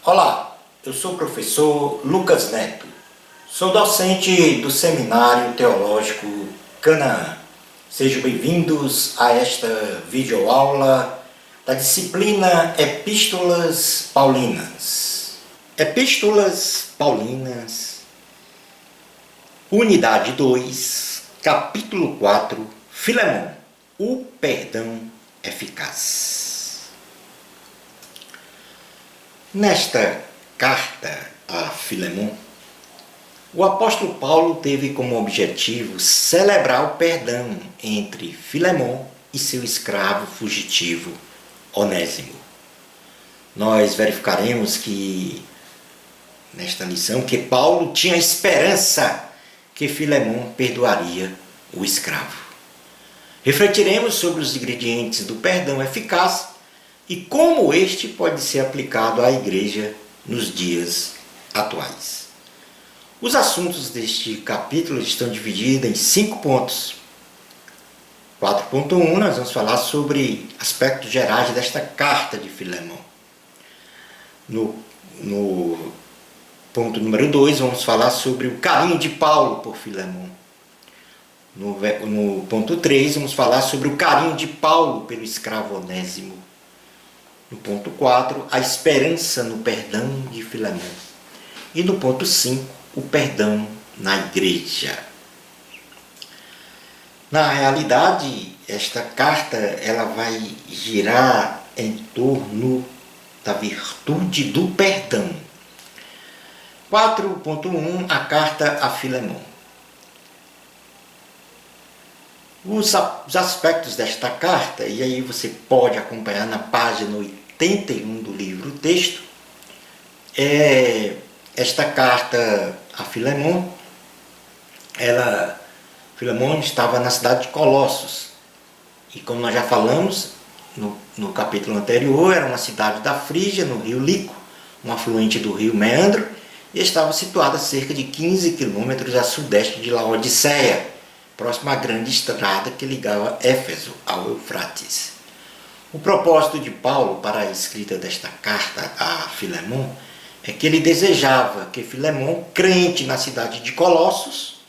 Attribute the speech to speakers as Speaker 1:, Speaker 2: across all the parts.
Speaker 1: Olá, eu sou o professor Lucas Neto. Sou docente do Seminário Teológico Canaã. Sejam bem-vindos a esta videoaula da disciplina Epístolas Paulinas. Epístolas Paulinas, Unidade 2, Capítulo 4, Filemon, o perdão eficaz. Nesta carta a Filemon, o apóstolo Paulo teve como objetivo celebrar o perdão entre Filemon e seu escravo fugitivo, Onésimo. Nós verificaremos que, nesta lição, que Paulo tinha esperança que Filemon perdoaria o escravo. Refletiremos sobre os ingredientes do perdão eficaz e como este pode ser aplicado à igreja nos dias atuais. Os assuntos deste capítulo estão divididos em 5 pontos. 4.1, nós vamos falar sobre aspectos gerais desta carta de Filemon. No ponto número 2, vamos falar sobre o carinho de Paulo por Filemon. No ponto 3, vamos falar sobre o carinho de Paulo pelo escravo Onésimo. No ponto 4, a esperança no perdão de Filemon. E no ponto 5, o perdão na igreja. Na realidade, esta carta ela vai girar em torno da virtude do perdão. 4.1, a carta a Filemon. Os aspectos desta carta, e aí você pode acompanhar na página 81 do livro o texto, esta carta a Filemon, Filemon estava na cidade de Colossos, e como nós já falamos no capítulo anterior, era uma cidade da Frígia, no rio Lico, um afluente do rio Meandro, e estava situada a cerca de 15 quilômetros a sudeste de Laodiceia, próximo à grande estrada que ligava Éfeso ao Eufrates. O propósito de Paulo para a escrita desta carta a Filemon é que ele desejava que Filemon, crente na cidade de Colossos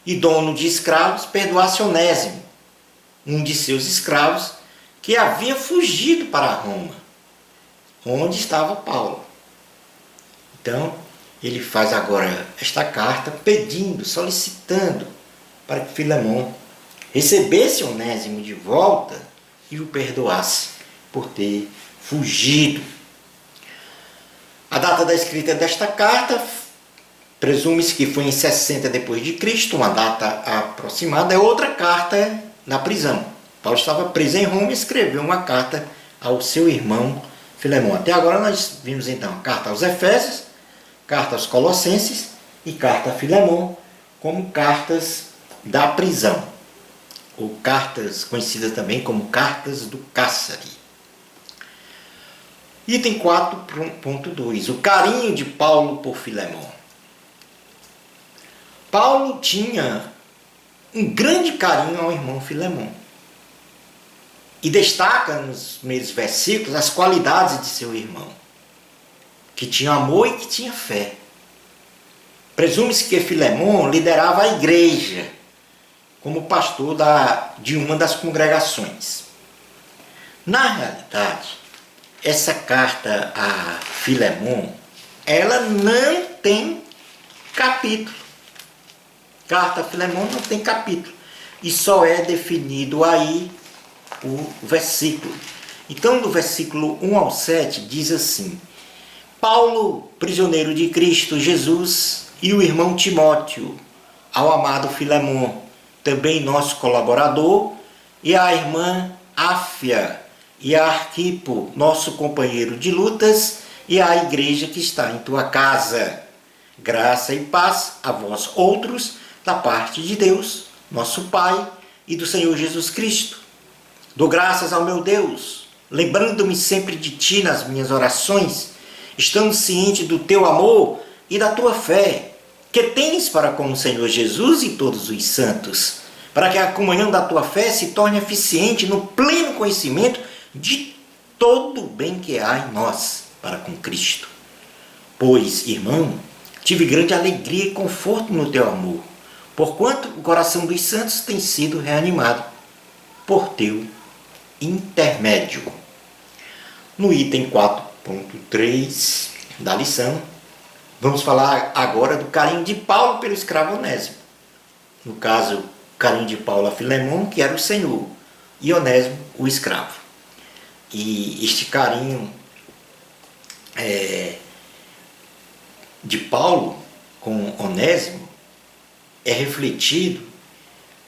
Speaker 1: e dono de escravos, perdoasse Onésimo, um de seus escravos que havia fugido para Roma, onde estava Paulo. Então, ele faz agora esta carta pedindo, solicitando para que Filemon recebesse Onésimo de volta e o perdoasse por ter fugido. A data da escrita desta carta presume-se que foi em 60 depois de Cristo, uma data aproximada. É outra carta na prisão. Paulo estava preso em Roma e escreveu uma carta ao seu irmão Filemon. Até agora nós vimos então a carta aos Efésios, carta aos Colossenses e carta a Filemon como cartas da prisão, ou cartas conhecidas também como cartas do cárcere. Item 4.2, o carinho de Paulo por Filemon. Paulo tinha um grande carinho ao irmão Filemon e destaca nos primeiros versículos as qualidades de seu irmão, que tinha amor e que tinha fé. Presume-se que Filemon liderava a igreja como pastor de uma das congregações. Na realidade, essa carta a Filemon, ela não tem capítulo. Carta a Filemon não tem capítulo. E só é definido aí o versículo. Então, no versículo 1 ao 7, diz assim: Paulo, prisioneiro de Cristo Jesus, e o irmão Timóteo, ao amado Filemon, também nosso colaborador, e a irmã Áfia, e a Arquipo, nosso companheiro de lutas, e a igreja que está em tua casa. Graça e paz a vós outros, da parte de Deus, nosso Pai, e do Senhor Jesus Cristo. Dou graças ao meu Deus, lembrando-me sempre de ti nas minhas orações, estando ciente do teu amor e da tua fé, que tens para com o Senhor Jesus e todos os santos, para que a comunhão da tua fé se torne eficiente no pleno conhecimento de todo o bem que há em nós para com Cristo. Pois, irmão, tive grande alegria e conforto no teu amor, porquanto o coração dos santos tem sido reanimado por teu intermédio. No item 4.3 da lição, vamos falar agora do carinho de Paulo pelo escravo Onésimo. No caso, o carinho de Paulo a Filemon, que era o senhor, e Onésimo, o escravo. E este carinho de Paulo com Onésimo é refletido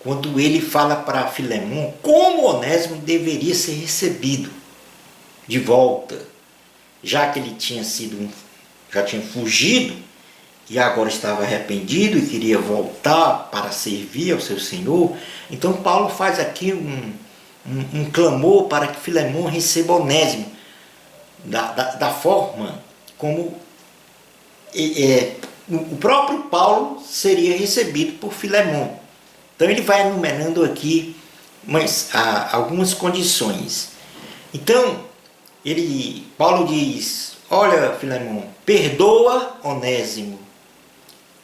Speaker 1: quando ele fala para Filemon como Onésimo deveria ser recebido de volta, já que ele já tinha fugido e agora estava arrependido e queria voltar para servir ao seu Senhor. Então Paulo faz aqui um clamor para que Filemon receba Onésimo da forma como o próprio Paulo seria recebido por Filemon. Então ele vai enumerando aqui algumas condições. Então Paulo diz: olha, Filemon, perdoa Onésimo.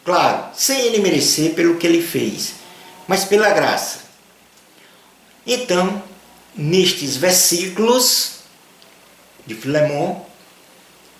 Speaker 1: Claro, sem ele merecer pelo que ele fez, mas pela graça. Então, nestes versículos de Filemon,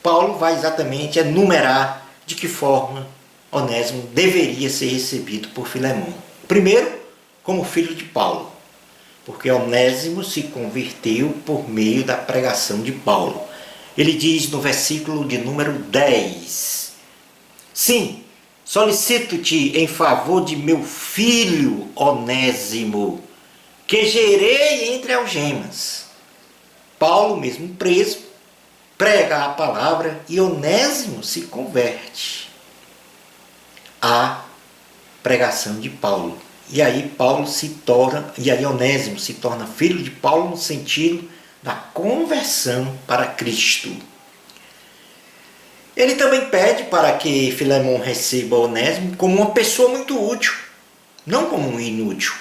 Speaker 1: Paulo vai exatamente enumerar de que forma Onésimo deveria ser recebido por Filemon. Primeiro, como filho de Paulo, porque Onésimo se converteu por meio da pregação de Paulo. Ele diz no versículo de número 10: sim, solicito-te em favor de meu filho Onésimo, que gerei entre algemas. Paulo, mesmo preso, prega a palavra e Onésimo se converte à pregação de Paulo. E aí Onésimo se torna filho de Paulo no sentido da conversão para Cristo. Ele também pede para que Filemon receba Onésimo como uma pessoa muito útil, não como um inútil.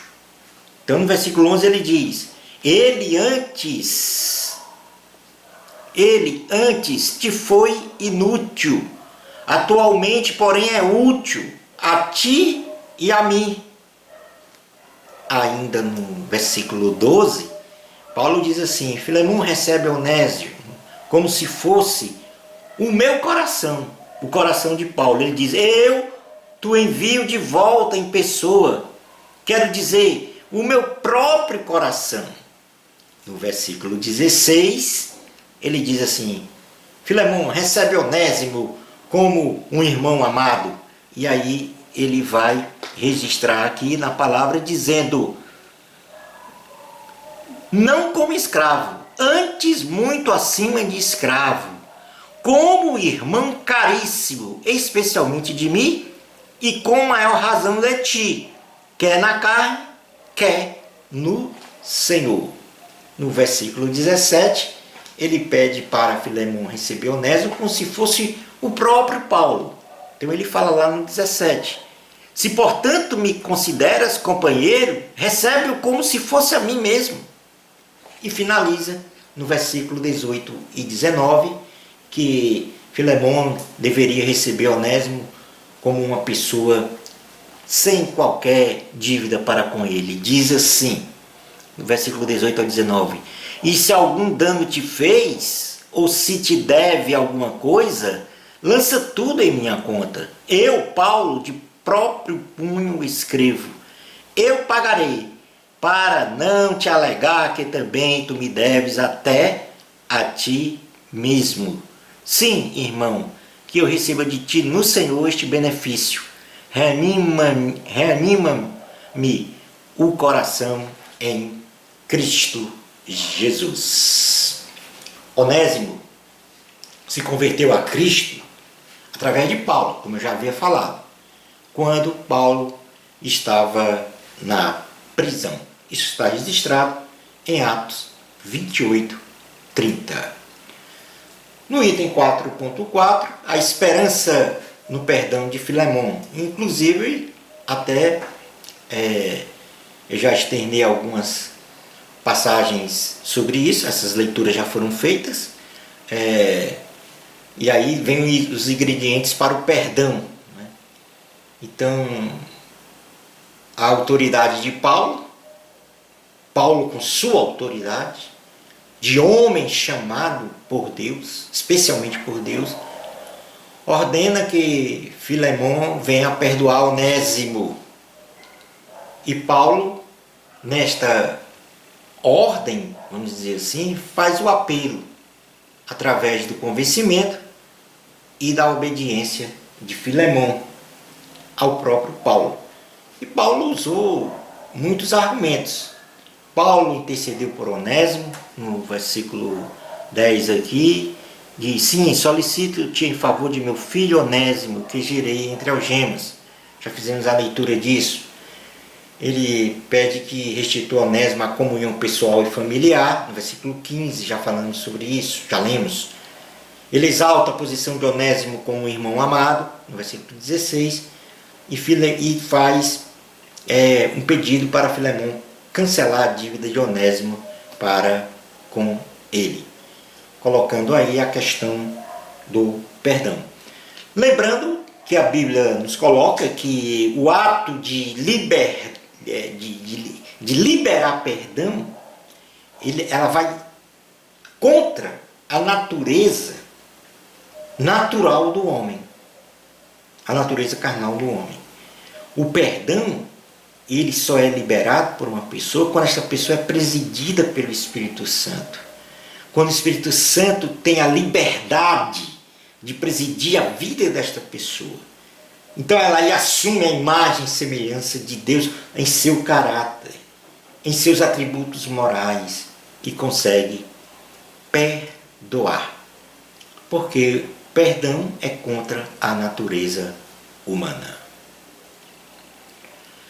Speaker 1: Então no versículo 11 ele diz: Ele antes te foi inútil, atualmente, porém, é útil a ti e a mim. Ainda no versículo 12, Paulo diz assim: Filemon recebe Onésimo como se fosse o meu coração, o coração de Paulo. Ele diz: eu te envio de volta em pessoa, quero dizer, o meu próprio coração. No versículo 16, ele diz assim: Filemon recebe Onésimo como um irmão amado. E aí ele vai registrar aqui na palavra dizendo: não como escravo, antes muito acima de escravo, como irmão caríssimo, especialmente de mim, e com maior razão de ti, quer na carne, quer no Senhor. No versículo 17, ele pede para Filemon receber Onésimo como se fosse o próprio Paulo. Então ele fala lá no 17: se portanto me consideras companheiro, recebe-o como se fosse a mim mesmo. E finaliza no versículo 18 e 19, que Filemon deveria receber Onésimo como uma pessoa sem qualquer dívida para com ele. Diz assim, no versículo 18 ao 19: e se algum dano te fez, ou se te deve alguma coisa, lança tudo em minha conta. Eu, Paulo, de próprio punho escrevo: eu pagarei, para não te alegar que também tu me deves até a ti mesmo. Sim, irmão, que eu receba de ti no Senhor este benefício. Reanima-me o coração em Cristo Jesus. Onésimo se converteu a Cristo através de Paulo, como eu já havia falado, quando Paulo estava na prisão. Isso está registrado em Atos 28, 30. No item 4.4, a esperança no perdão de Filemon. Inclusive, até eu já externei algumas passagens sobre isso, essas leituras já foram feitas. E aí vem os ingredientes para o perdão, né? Então, a autoridade de Paulo com sua autoridade, de homem chamado por Deus, especialmente por Deus, ordena que Filemon venha perdoar Onésimo. E Paulo, nesta ordem, vamos dizer assim, faz o apelo através do convencimento e da obediência de Filemon ao próprio Paulo. E Paulo usou muitos argumentos. Paulo intercedeu por Onésimo, no versículo 10 aqui, diz: sim, solicito-te em favor de meu filho Onésimo, que girei entre algemas. Já fizemos a leitura disso. Ele pede que restitua Onésimo a comunhão pessoal e familiar, no versículo 15, já falamos sobre isso, já lemos. Ele exalta a posição de Onésimo como um irmão amado, no versículo 16, e faz um pedido para Filemon cancelar a dívida de Onésimo para com ele, colocando aí a questão do perdão. Lembrando que a Bíblia nos coloca que o ato de liberar perdão, ela vai contra a natureza natural do homem, a natureza carnal do homem. O perdão, ele só é liberado por uma pessoa quando essa pessoa é presidida pelo Espírito Santo. Quando o Espírito Santo tem a liberdade de presidir a vida desta pessoa. Então ela aí assume a imagem e semelhança de Deus em seu caráter, em seus atributos morais, e consegue perdoar. Porque perdão é contra a natureza humana.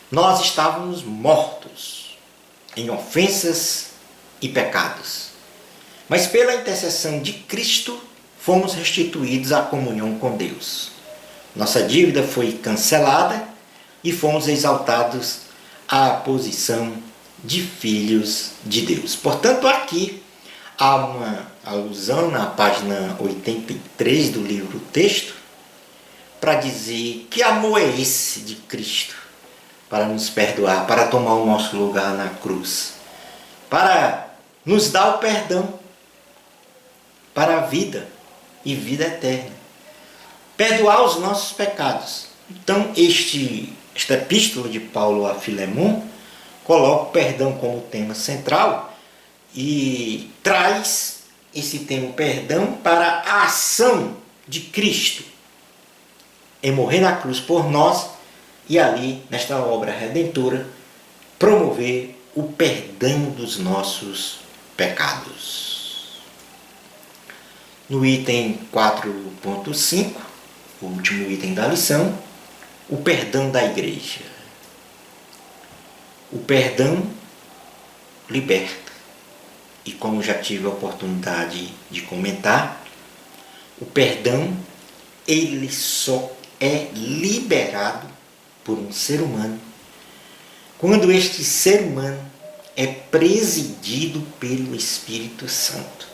Speaker 1: Nós estávamos mortos em ofensas e pecados, mas pela intercessão de Cristo fomos restituídos à comunhão com Deus. Nossa dívida foi cancelada e fomos exaltados à posição de filhos de Deus. Portanto, aqui há uma alusão na página 83 do livro Texto para dizer que amor é esse de Cristo para nos perdoar, para tomar o nosso lugar na cruz, para nos dar o perdão para a vida e vida eterna. Perdoar os nossos pecados. Então, esta epístola de Paulo a Filemon coloca o perdão como tema central e traz esse tema perdão para a ação de Cristo em morrer na cruz por nós e ali, nesta obra redentora, promover o perdão dos nossos pecados. No item 4.5, o último item da lição, o perdão da igreja. O perdão liberta. E como já tive a oportunidade de comentar, o perdão, ele só é liberado por um ser humano quando este ser humano é presidido pelo Espírito Santo.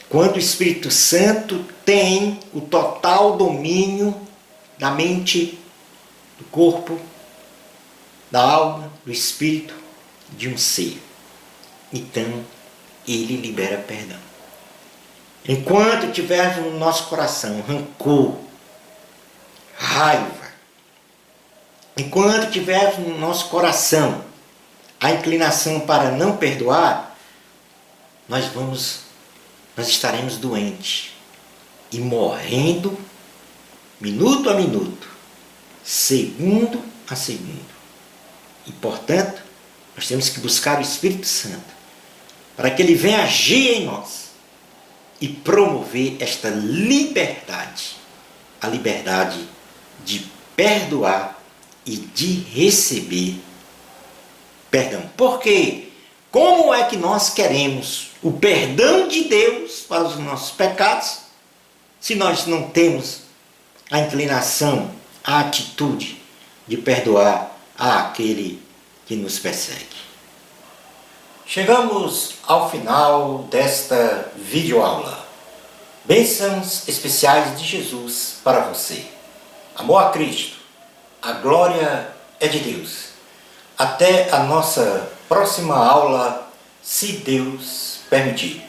Speaker 1: Quando o Espírito Santo tem o total domínio da mente, do corpo, da alma, do espírito de um ser. Então, ele libera perdão. Enquanto tiver no nosso coração rancor, raiva, enquanto tiver no nosso coração a inclinação para não perdoar, nós estaremos doentes e morrendo minuto a minuto, segundo a segundo. E, portanto, nós temos que buscar o Espírito Santo para que ele venha agir em nós e promover esta liberdade, a liberdade de perdoar e de receber perdão. Porque como é que nós queremos o perdão de Deus para os nossos pecados se nós não temos a inclinação, a atitude de perdoar àquele que nos persegue? Chegamos ao final desta videoaula. Bênçãos especiais de Jesus para você. Amor a Cristo. A glória é de Deus. Até a nossa próxima aula, se Deus permitir.